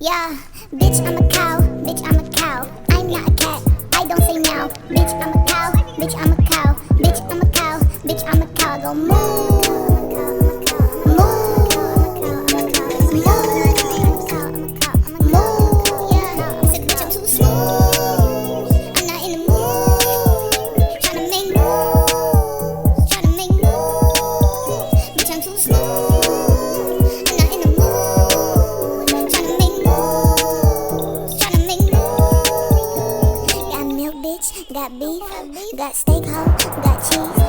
Yeah, bitch, I'm a cow, bitch, I'm a cow. I'm not a cat, I don't say meow. Bitch, I'm a cow, bitch, I'm a cow. Bitch, I'm a cow, bitch, I'm a cow. Go moo, moo, moo. Yeah, I said, bitch, I'm too smooth. I'm not in the mood. Tryna make moves, tryna make moves. Bitch, I'm too smooth. Got beef, got steak, ho, got cheese.